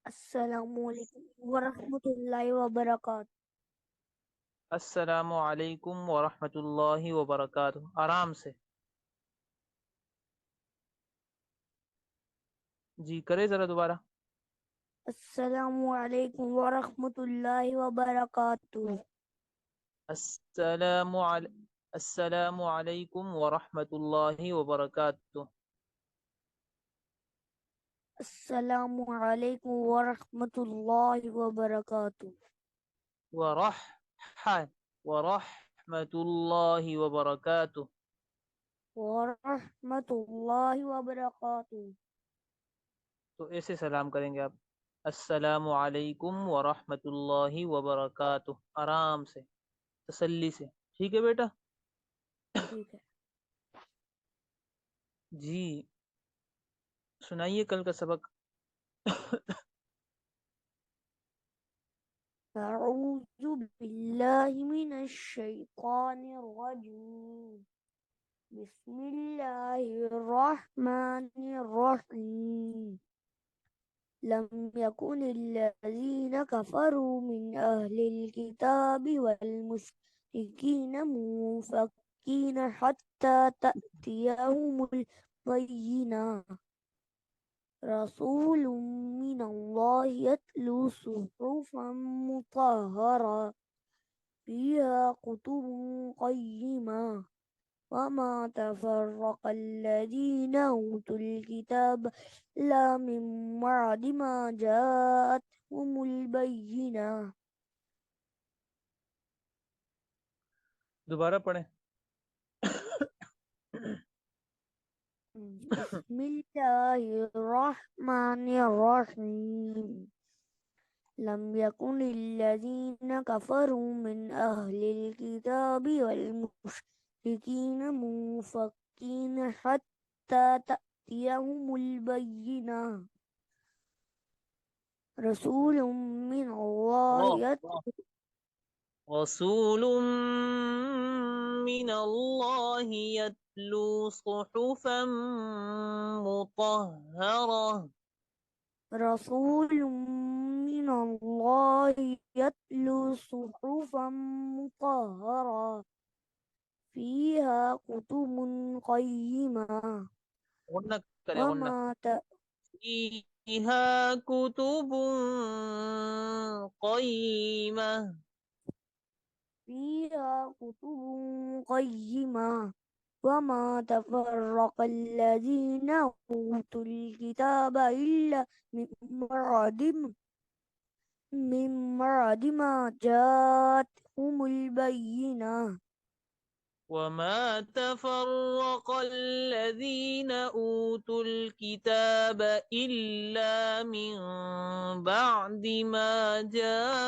अस्सलामुअलैकुम वरहमतुल्लाहि वबरकातुहू। अस्सलामु अलैकुम वरहमतुल्लाहि वबरकातुहू। आराम से जी करे जरा दोबारा। अस्सलामुअलैकुम वरहमतुल्लाहि वबरकातुहू। अस्सलामु अल अस्सलामु अलैकुम वरहमतुल्लाहि वबरकातुहू। अस्सलामुअलैकुम वरहमतुल्लाहि वबरकातुहू। वरह वरहमतुल्लाहि वबरकातुहू। वरहमतुल्लाहि वबरकातुहू। तो ऐसे सलाम करेंगे आप। अस्सलामु अलैकुम वरहमतुल्लाहि वबरकातुहू। आराम से, तसल्ली से। ठीक है बेटा। ठीक है। जी सुनाइए कल का सबक। अऊज़ु बिल्लाहि मिनश शैतानिर रजीम। बिस्मिल्लाहिर रहमानिर रहीम। लम यकुनिल्लज़ीना कफ़रू मिन अहलिल किताबि वल मुश्रिकीना मुनफ़क्कीना हत्ता तअतियहुमुल बय्यिना। रसूलुम मिनल्लाहि यत्लू सुहुफ़न मुतहहरा फ़ीहा कुतुबुन क़य्यिमा वमा तफ़र्रक़ल्लज़ीना ऊतुल किताब इल्ला मिन बअदि मा जाअतहुमुल बय्यिना। दोबारा पढ़ें। बिस्मिल्लाहिर्रहमानिर्रहीम। लम यकुनिल्लज़ीना कफ़रू मिन अहलिल किताबि वल मुश्रिकीना मुनफ़क्कीना हत्ता तअतियहुमुल बय्यिना। रसूलुम मिनल्लाहि वाह, रसूलुम मिनल्लाहि यत्लू सुहुफन मुतहहरा। रसूलुम मिनल्लाहि यत्लू सुहुफन मुतहहरा फ़ीहा कुतुबुन क़य्यिमा गुन्ना करें, वमा गुन्ना। त फीहा कुतुबुन क़य्यिमा। फ़ीहा कुतुबुन क़य्यिमा वमा तफ़र्रक़ल्लज़ीना ऊतुल किताब इल्ला मिन बअदि मा जाअतहुमुल बय्यिना। वमा तफर्रक़ الذين أوتوا الكتاب إلا من بعد ما جاءتهم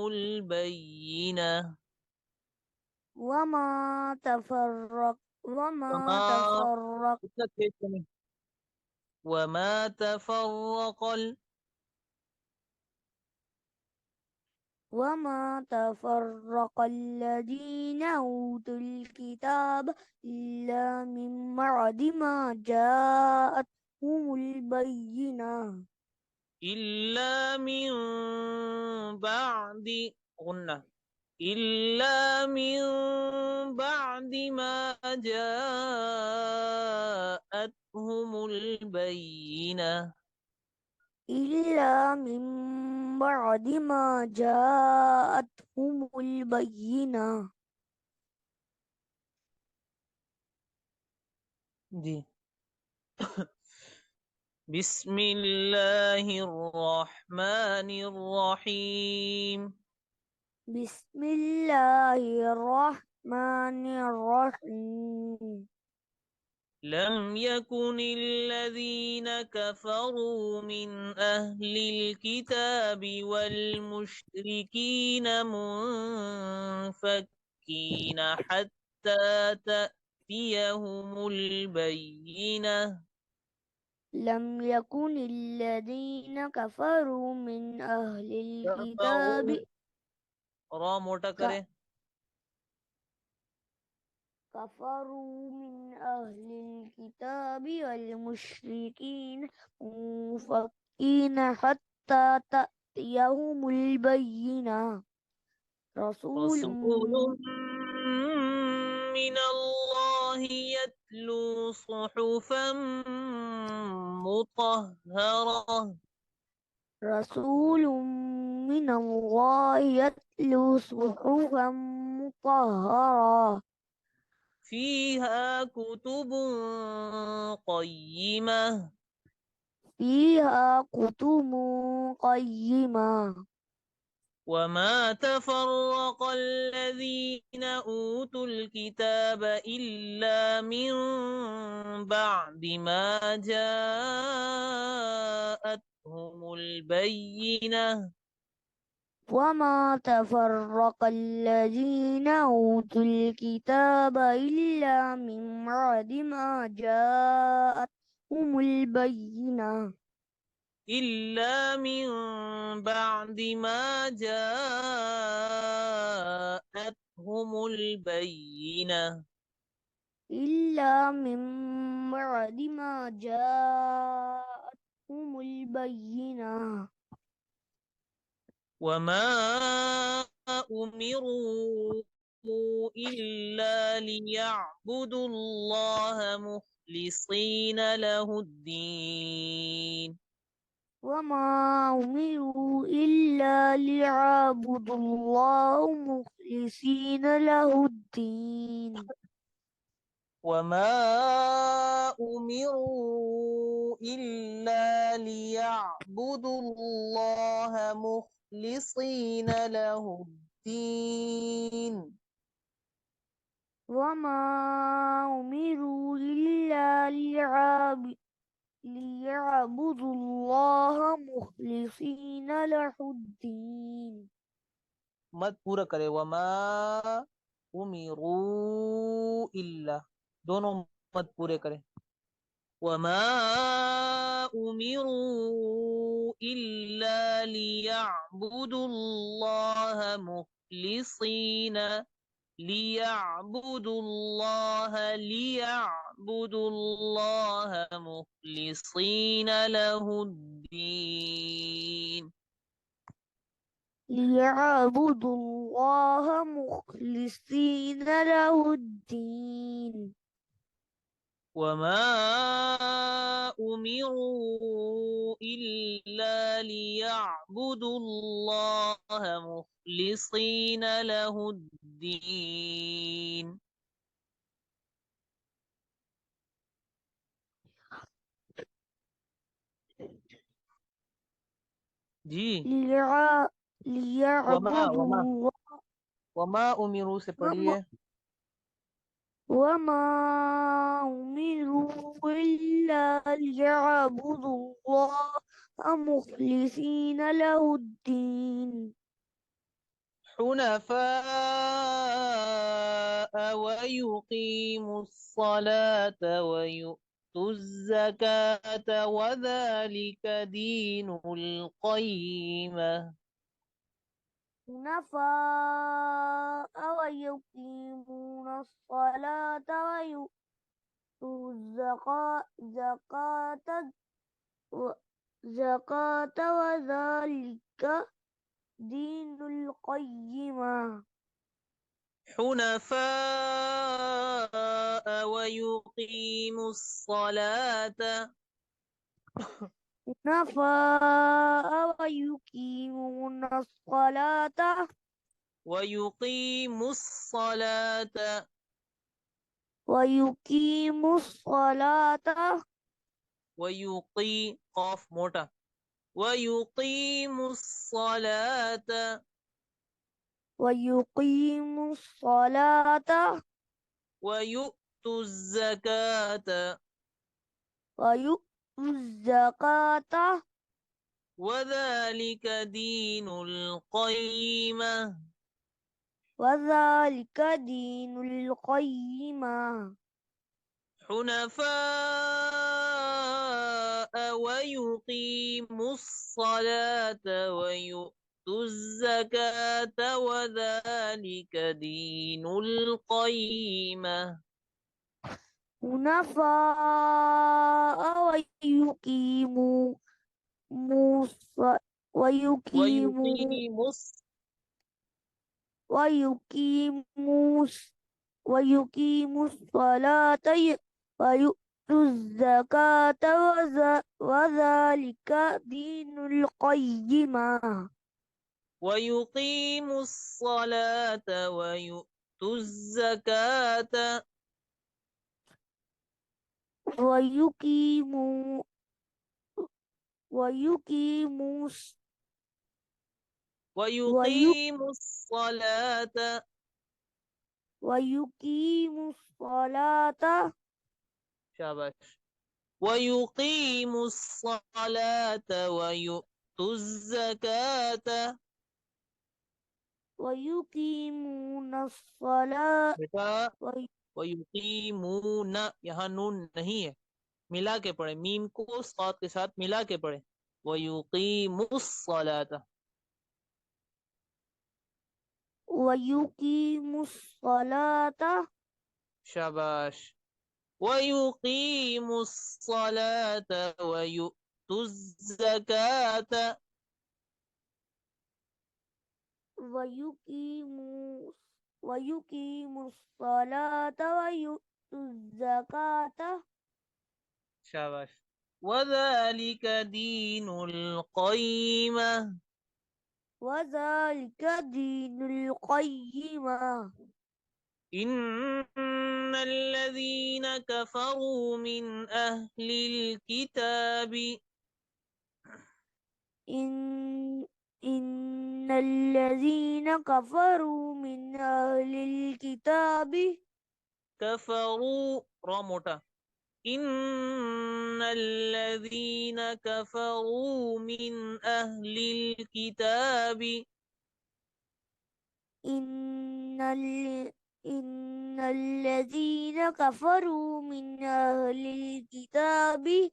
البينة वमा तफर्रक वमा वमा तफर्रक इतना तेज नहीं। वमा तफर्रक़ वमा तफर्रक़ल्लज़ीना ऊतुल किताब इल्ला मिन बअदि मा जाअतहुमुल बय्यिना। إلا من بعد غنة إلا من بعد ما جاءتهم البينة إلا من بعد ما جاءتهم البينة. जी। بسم الله الرحمن الرحيم بسم الله الرحمن الرحيم. لم يكن الذين كفروا من أهل الكتاب والمشركين منفكين حتى تأتيهم البينة لم يكن الذين كفروا من أهل الكتاب كفروا را موٹا ك- کریں كفروا من أهل الكتاب والمشركين مفكين حتى تأتيهم البينة رسول رسول من الله يتلو صحفا مطهرة رسول من الله يتلو صحفا مطهرة فيها كتب قيمة فيها كتب قيمة وما تفرق الذين أوتوا الكتاب إلا من بعد ما جاءتهم البينة وما تفرق الذين أوتوا الكتاب إلا من بعد ما جاءتهم البينة إلا من بعد ما جاءتهم البينة إلا من بعد ما جاءتهم البينة وما أمروا إلا ليعبدوا الله مخلصين له الدين وما أمروا إلا ليعبدوا الله مخلصين له الدين وما أمروا إلا ليعبدوا الله مخلصين له الدين وما أمروا إلا ليعبدوا الله مخلصين له الدين मत पूरा करे वमा उमिरू इल्ला दोनों मत पूरे करे वमा उमिरू इल्ला लियअबुदुल्लाह मुखलिसीना लियअबुदुल्लाह मुखलिसीना लहुद्दीन ليعبدوا الله مخلصين له الدين وما أمروا إلا ليعبدوا الله مخلصين له الدين जी ليع- वमा ليعبدوا वमा الله वमा उमिरू से وما पढ़िए وما أمروا إلا ليعبدوا الله مخلصين له الدين حنفاء ويقيموا الصلاة ويؤتوا الزكاة وذلك دين القيمة حنفاء ويقيمون الصلاة ويؤتوا زكاة وذلك دين القيمة حنفاء ويقيموا الصلاة حنفاء ويقيمون الصلاة ويقيموا الصلاة ويقيموا الصلاة ويقي قاف موटा ويقيموا الصلاة ويقيموا الصلاة ويؤتوا الزكاة ويؤتوا الزكاة وذلك دين القيمة وذلك دين القيمة حنفاء ويقيموا الصلاة ويؤتوا الزكاة وذلك دين القيمة حنفاء ويقيموا ويقيموا ويقيموا ويقيموا الصلاة ويؤتوا الزكاة وذلك دين القيمة. ويقيموا الصلاة ويؤتوا الزكاة ويقيموا ويقيموا ويقيموا الصلاة ويقيموا الصلاة شاباش. ويقيموا الصلاة ويؤتوا الزكاة. ويقيمون الصلاة बेटा वयुकीमून, यहाँ नून नहीं है, मिला के पढ़े, मीम को साथ के साथ मिला के पढ़े. वयुकीमुस्सलाता. ويقيموا الصلاة शाबाश. वयुकीमुस सलाता वयुतुज ज़काता. ويقيموا ويقيموا الصلاة ويؤتوا الزكاة शाबाश. वज़ालिक दीनुल क़य्यिमah. وذلك دين القيمة. إن الذين كفروا من أهل الكتاب. إن الذين كفروا من أهل الكتاب كفروا رموتا. إن الذين كفروا من أهل الكتاب. إن الذين كفروا من أهل الكتاب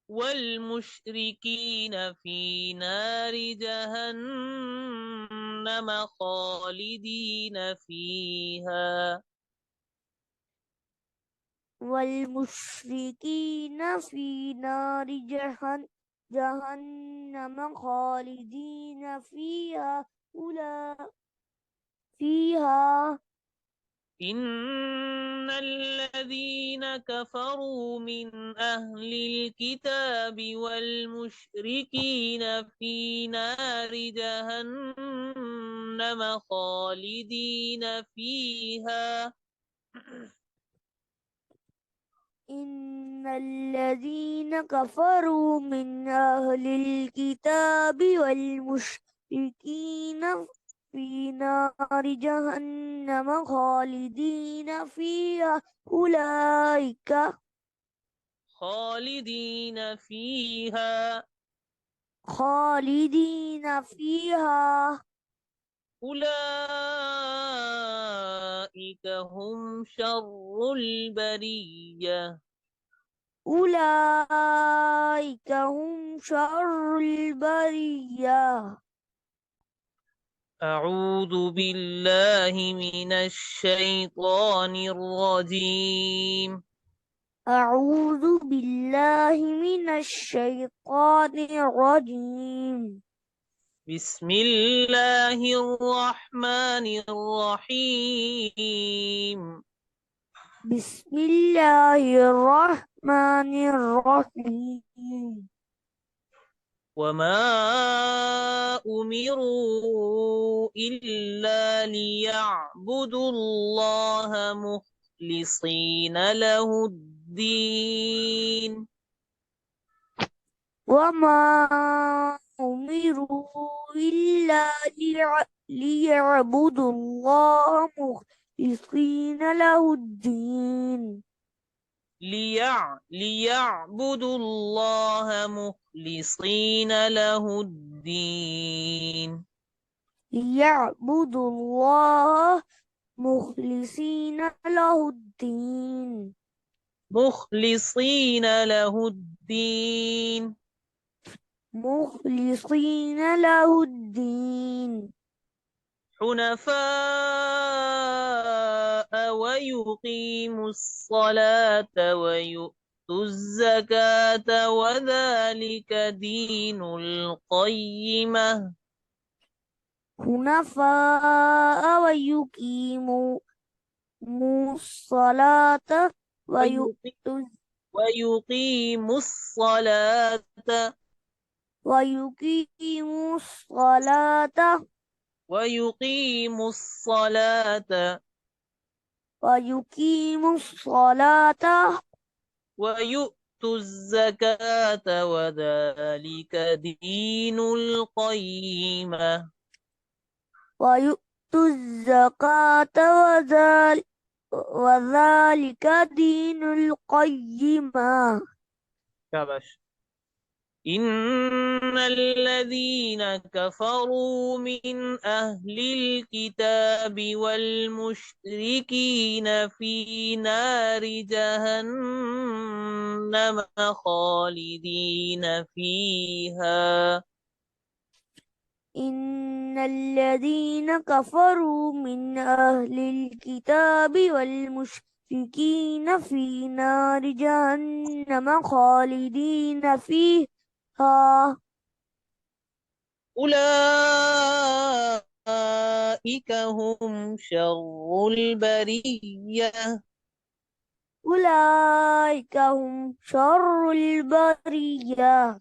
والمشركين في نار جهنم خالدين فيها. والمشركين في نار جهنم خالدين فيها إن الذين كفروا من أهل الكتاب والمشركين في نار جهنم خالدين فيها. إن الذين كفروا من أهل الكتاب والمشركين في نار جهنم خالدين فيها خالدين فيها. أولئك هم شر البرية. أولئك هم شر البرية. أعوذ بالله من الشيطان الرجيم. أعوذ بالله من الشيطان الرجيم. بسم الله الرحمن الرحيم. بسم الله الرحمن الرحيم. وما أمروا إلا ليعبدوا الله مخلصين له الدين. وما أمروا إلا ليعبدوا الله مخلصين له الدين. ليعبدوا الله مخلصين له الدين. ليعبدوا الله مخلصين له الدين. مخلصين له الدين. مخلصين له الدين. حنفاء ويقيموا الصلاة ويؤتوا ويؤتوا الزكاة وذلك دين القيمة. حنفاء ويقيموا الصلاة ويقي- ويؤتوا ويقيموا الصلاة ويقيموا الصلاة ويقيموا الصلاة ويقيموا الصلاة ويؤتوا الزكاة وذلك دين القيمة. ويؤتوا الزكاة وذلك دين القيمة. شاباش. إن الذين كفروا من أهل الكتاب والمشركين في نار جهنم خالدين فيها. إن الذين كفروا من أهل الكتاب والمشركين في نار جهنم خالدين فيها. أولئك هم شر البرية. أولئك هم شر البرية.